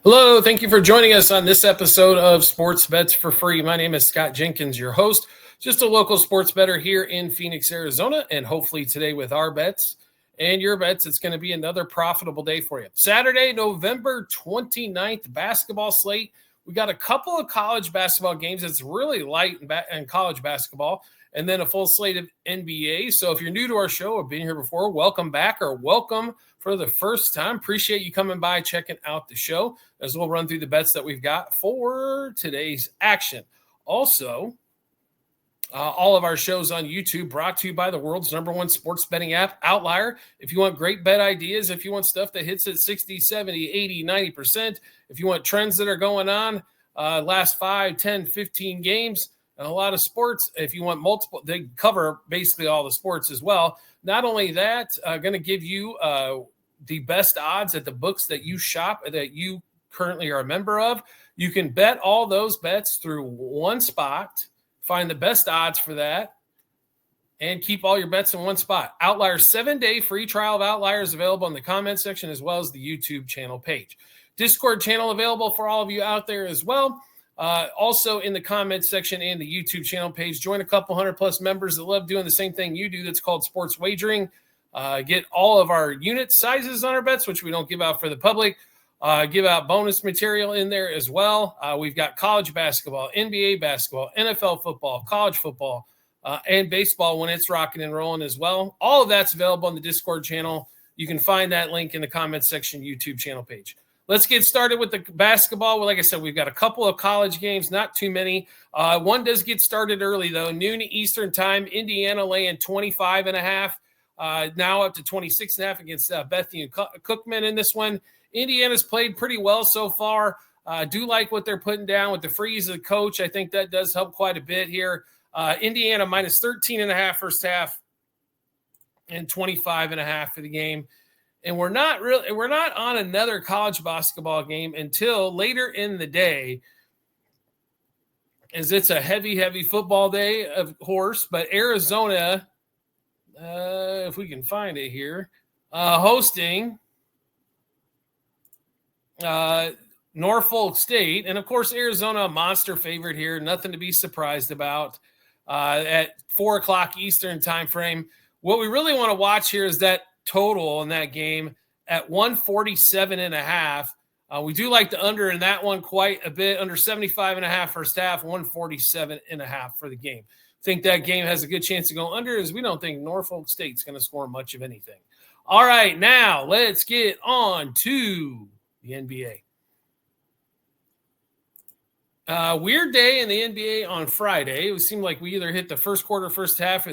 Hello, thank you for joining us on this episode of Sports Bets for Free. My name is Scott Jenkins, your host, just a local sports bettor here in Phoenix, Arizona, and hopefully today with our bets and your bets, it's going to be another profitable day for you. Saturday, November 29th, basketball slate. We got a couple of college basketball games. It's really light in college basketball, and then a full slate of NBA. So if you're new to our show or been here before, welcome back or welcome for the first time. Appreciate you coming by, checking out the show, as we'll run through the bets that we've got for today's action. Also, all of our shows on YouTube brought to you by the world's #1 sports betting app, Outlier. If you want great bet ideas, if you want stuff that hits at 60, 70, 80, 90%, if you want trends that are going on last 5, 10, 15 games, and a lot of sports, if you want multiple, they cover basically all the sports as well. Not only that, going to give you the best odds at the books that you shop, that you currently are a member of. You can bet all those bets through one spot, find the best odds for that, and keep all your bets in one spot. Outlier's 7-day free trial of Outlier is available in the comment section as well as the YouTube channel page. Discord channel available for all of you out there as well. Also in the comments section and the YouTube channel page, join a couple hundred plus members that love doing the same thing you do. That's called sports wagering. Get all of our unit sizes on our bets, which we don't give out for the public. Give out bonus material in there as well. We've got college basketball, NBA basketball, NFL football, college football, and baseball when it's rocking and rolling as well. All of that's available on the Discord channel. You can find that link in the comments section, YouTube channel page. Let's get started with the basketball. Well, like I said, we've got a couple of college games, not too many. One does get started early, though. Noon Eastern time, Indiana laying 25.5, now up to 26.5 against Bethany and Cookman in this one. Indiana's played pretty well so far. Do like what they're putting down with the freeze of the coach. I think that does help quite a bit here. Indiana minus 13.5 first half and 25.5 for the game. And we're not on another college basketball game until later in the day, as it's a heavy football day, of course. But Arizona, if we can find it here, hosting Norfolk State. And, of course, Arizona, a monster favorite here. Nothing to be surprised about at 4 o'clock Eastern time frame. What we really want to watch here is that total in that game at 147.5. We do like the under in that one quite a bit, under 75.5 first half, 147.5 for the game. Think that game has a good chance to go under, as we don't think Norfolk State's going to score much of anything. All right, now let's get on to the NBA. Weird day in the NBA on Friday. It seemed like we either hit the first quarter, first half,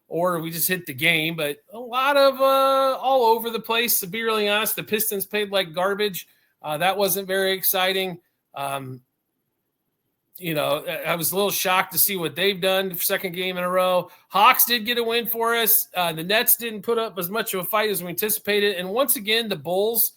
or we just hit the game, but a lot of all over the place, to be really honest. The Pistons played like garbage. That wasn't very exciting. I was a little shocked to see what they've done for second game in a row. Hawks did get a win for us. The Nets didn't put up as much of a fight as we anticipated. And once again, the Bulls,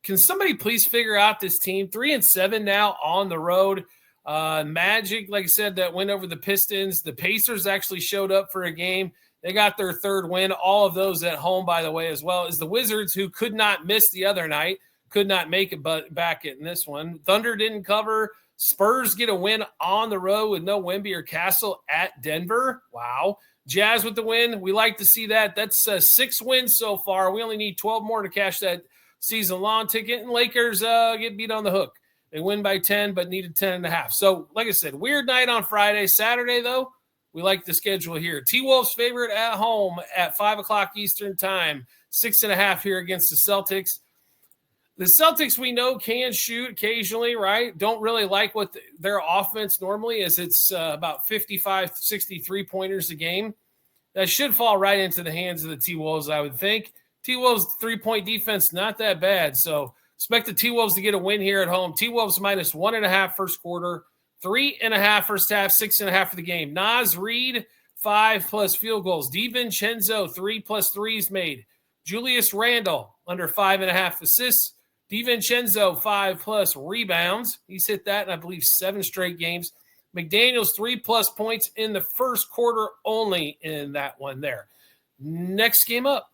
can somebody please figure out this team? 3-7 now on the road. Magic, like I said, that win over the Pistons. The Pacers actually showed up for a game. They got their third win. All of those at home, by the way, as well as the Wizards, who could not miss the other night, could not make it back in this one. Thunder didn't cover. Spurs get a win on the road with no Wemby or Castle at Denver. Wow. Jazz with the win. We like to see that. That's 6 wins so far. We only need 12 more to cash that season-long ticket. And Lakers get beat on the hook. They win by 10, but needed 10.5. So, like I said, weird night on Friday. Saturday, though, we like the schedule here. T-Wolves favorite at home at 5 o'clock Eastern time. 6.5 here against the Celtics. The Celtics, we know, can shoot occasionally, right? Don't really like what their offense normally is. It's about 55, 63 pointers a game. That should fall right into the hands of the T-Wolves, I would think. T-Wolves' three-point defense, not that bad. So expect the T-Wolves to get a win here at home. T-Wolves minus 1.5 first quarter. 3.5 first half, 6.5 for the game. Naz Reid, 5+ field goals. DiVincenzo, 3+ threes made. Julius Randle, under 5.5 assists. DiVincenzo, 5+ rebounds. He's hit that in, I believe, 7 straight games. McDaniels, 3+ points in the first quarter only in that one there. Next game up,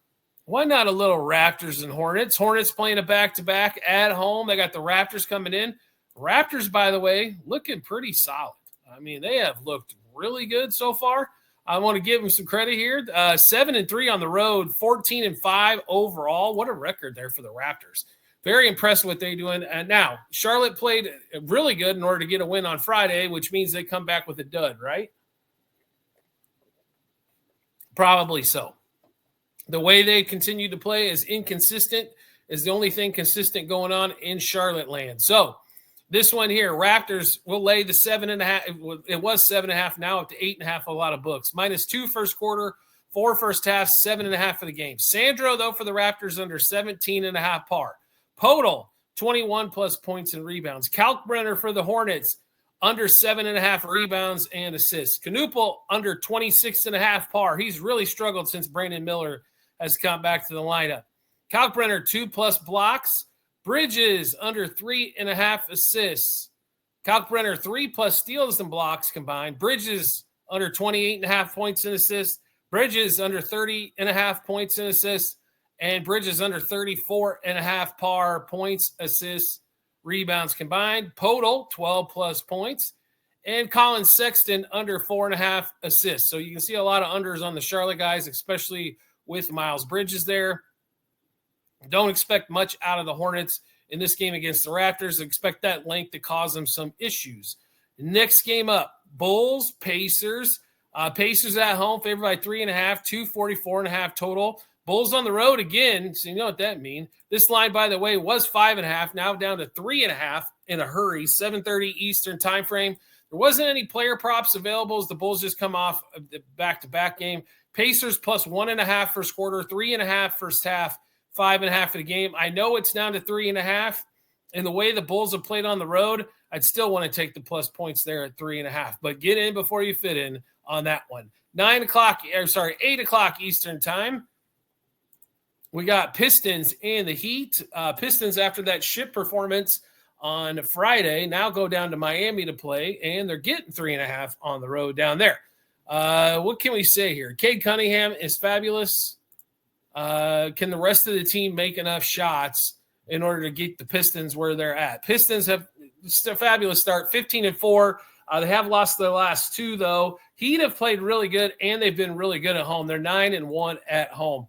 Why not a little Raptors and Hornets? Hornets playing a back-to-back at home. They got the Raptors coming in. Raptors, by the way, looking pretty solid. I mean, they have looked really good so far. I want to give them some credit here. 7-3 on the road, 14-5 overall. What a record there for the Raptors. Very impressed with what they're doing. And now, Charlotte played really good in order to get a win on Friday, which means they come back with a dud, right? Probably so. The way they continue to play is inconsistent, is the only thing consistent going on in Charlotte land. So this one here, Raptors will lay the 7.5. It was 7.5, now up to 8.5. A lot of books. -2 first quarter, 4 first half, 7.5 for the game. Sandro, though, for the Raptors under 17.5 par. Podol, 21 plus points and rebounds. Kalkbrenner for the Hornets, under 7.5 rebounds and assists. Knuppel, under 26.5 par. He's really struggled since Brandon Miller has come back to the lineup. Kalkbrenner, 2+ blocks. Bridges, under 3.5 assists. Kalkbrenner, 3+ steals and blocks combined. Bridges, under 28.5 points and assists. Bridges, under 30.5 points and assists. And Bridges, under 34.5 par points, assists, rebounds combined. Podol, 12+ points. And Colin Sexton, under 4.5 assists. So you can see a lot of unders on the Charlotte guys, especially with Miles Bridges there. Don't expect much out of the Hornets in this game against the Raptors. Expect that length to cause them some issues. Next game up, Bulls, Pacers. Pacers at home, favored by 3.5, 244.5 total. Bulls on the road again, so you know what that means. This line, by the way, was 5.5, now down to 3.5 in a hurry, 7:30 Eastern time frame. There wasn't any player props available as the Bulls just come off the back-to-back game. Pacers plus 1.5 first quarter, 3.5 first half, 5.5 for the game. I know it's down to 3.5, and the way the Bulls have played on the road, I'd still want to take the plus points there at 3.5. But get in before you fit in on that one. 8 o'clock Eastern time. We got Pistons and the Heat. Pistons, after that ship performance on Friday, now go down to Miami to play, and they're getting 3.5 on the road down there. What can we say here? Cade Cunningham is fabulous. Can the rest of the team make enough shots in order to get the Pistons where they're at? Pistons have a fabulous start, 15-4. They have lost their last 2, though. Heat have played really good, and they've been really good at home. They're 9-1 at home.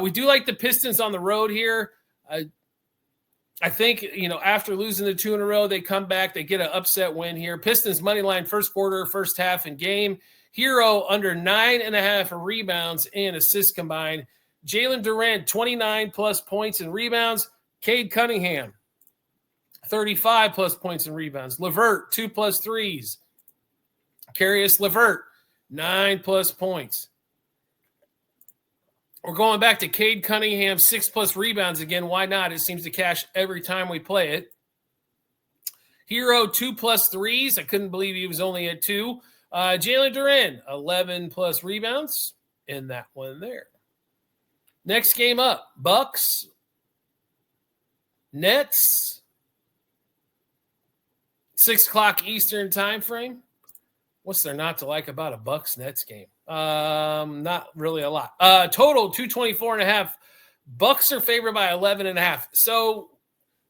We do like the Pistons on the road here. I think, after losing the 2 in a row, they come back. They get an upset win here. Pistons money line first quarter, first half, and game. Hero under 9.5 rebounds and assists combined. Jalen Durant, 29+ points and rebounds. Cade Cunningham, 35+ points and rebounds. LeVert, 2+ threes. Caris LeVert, 9+ points. We're going back to Cade Cunningham, 6+ rebounds again. Why not? It seems to cash every time we play it. Hero, 2+ threes. I couldn't believe he was only at 2. Jalen Duren, 11+ rebounds in that one there. Next game up, Bucks, Nets, 6 o'clock Eastern time frame. What's there not to like about a Bucks-Nets game? Not really a lot. Total 224.5. Bucks are favored by 11.5. So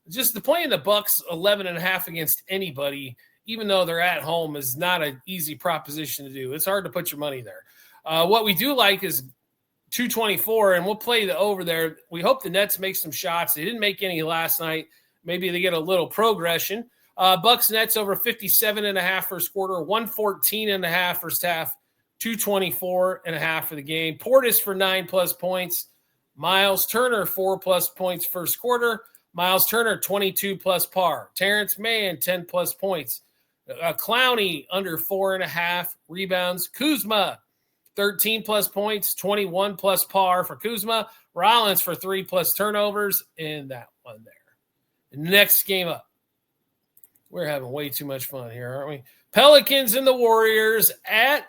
just the playing the Bucks 11.5 against anybody, even though they're at home, is not an easy proposition to do. It's hard to put your money there. What we do like is 224, and we'll play the over there. We hope the Nets make some shots. They didn't make any last night. Maybe they get a little progression. Bucks Nets over 57.5 first quarter, 114.5 first half, 224.5 for the game. Portis for 9+ points. Miles Turner, 4+ points first quarter. Miles Turner, 22+ par. Terrence Mann, 10+ points. Clowney, under 4.5 rebounds. Kuzma, 13+ points, 21+ par for Kuzma. Rollins for 3+ turnovers in that one there. Next game up. We're having way too much fun here, aren't we? Pelicans and the Warriors at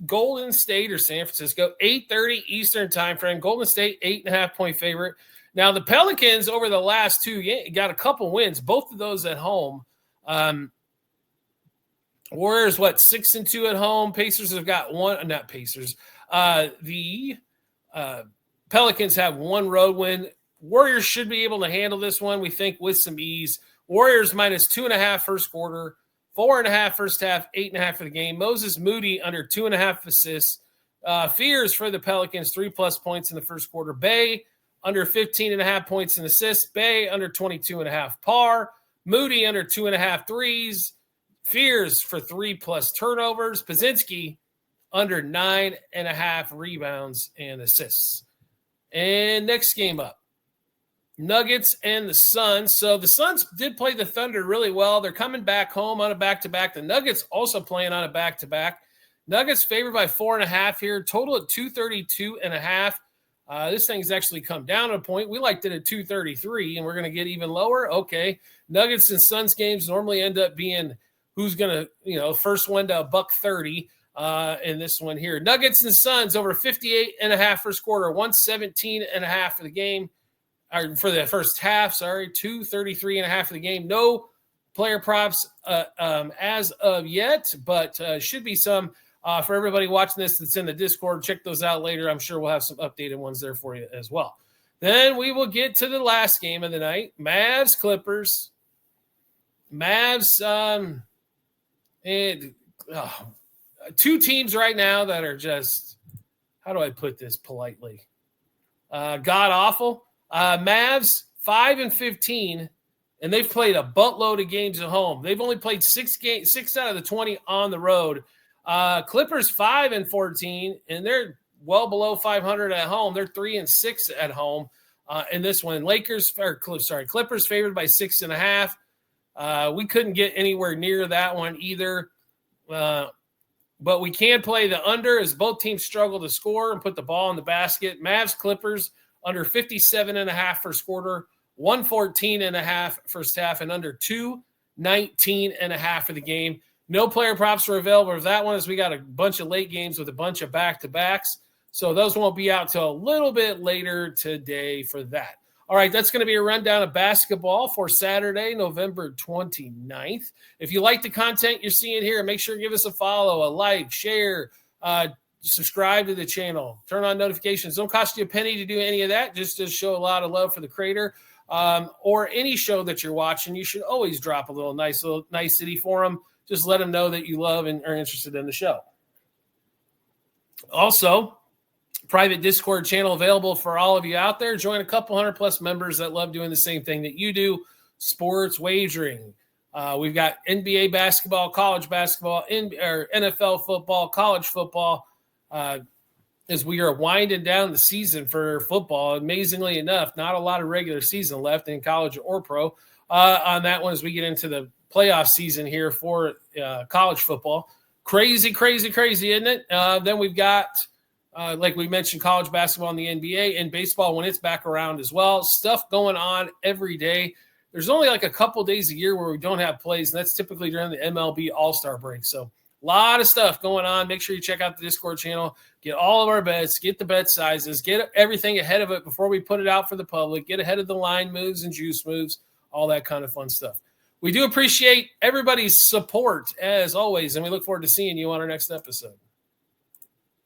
Golden State or San Francisco, 8:30 Eastern time frame. Golden State, 8.5-point favorite. Now, the Pelicans over the last 2 got a couple wins, both of those at home. Warriors, 6-2 at home. Pacers have got one. Not Pacers. The Pelicans have one road win. Warriors should be able to handle this one, we think, with some ease. Warriors minus 2.5 first quarter, 4.5 first half, 8.5 for the game. Moses Moody under 2.5 assists. Fears for the Pelicans, 3+ points in the first quarter. Bay under 15.5 points and assists. Bay under 22.5 par. Moody under 2.5 threes. Fears for 3+ turnovers. Pazinski under 9.5 rebounds and assists. And next game up, Nuggets and the Suns. So the Suns did play the Thunder really well. They're coming back home on a back-to-back. The Nuggets also playing on a back-to-back. Nuggets favored by 4.5 here. Total at 232.5. This thing's actually come down a point. We liked it at 233, and we're going to get even lower. Okay. Nuggets and Suns games normally end up being who's going to, first one to $1.30 in this one here. Nuggets and Suns over 58.5 first quarter, 117.5 for the game. Or for the first half, 233.5 for the game. No player props as of yet, but should be some for everybody watching this that's in the Discord. Check those out later. I'm sure we'll have some updated ones there for you as well. Then we will get to the last game of the night, Mavs Clippers. Mavs, two teams right now that are just, how do I put this politely? God-awful. Mavs 5-15, and they've played a buttload of games at home. They've only played 6 out of the 20 on the road. Clippers 5-14, and they're well below 500 at home. They're 3-6 at home in this one. Clippers favored by 6.5. We couldn't get anywhere near that one either. But we can play the under as both teams struggle to score and put the ball in the basket. Mavs Clippers under 57.5 first quarter, 114.5 first half, and under 219.5 for the game. No player props are available for that one as we got a bunch of late games with a bunch of back-to-backs. So those won't be out till a little bit later today for that. All right, that's going to be a rundown of basketball for Saturday, November 29th. If you like the content you're seeing here, make sure to give us a follow, a like, share, subscribe to the channel, turn on notifications. Don't cost you a penny to do any of that, just to show a lot of love for the creator. Or any show that you're watching, you should always drop a little nicety for them. Just let them know that you love and are interested in the show. Also, private Discord channel available for all of you out there. Join a couple 100+ members that love doing the same thing that you do, sports wagering. We've got NBA basketball, college basketball, NFL football, college football, as we are winding down the season for football. Amazingly enough, not a lot of regular season left in college or pro on that one as we get into the playoff season here for college football. Crazy, isn't it? Then we've got, like we mentioned, college basketball in the NBA and baseball when it's back around as well. Stuff going on every day. There's only like a couple days a year where we don't have plays, and that's typically during the MLB All-Star break. So a lot of stuff going on. Make sure you check out the Discord channel. Get all of our bets. Get the bet sizes. Get everything ahead of it before we put it out for the public. Get ahead of the line moves and juice moves, all that kind of fun stuff. We do appreciate everybody's support, as always, and we look forward to seeing you on our next episode.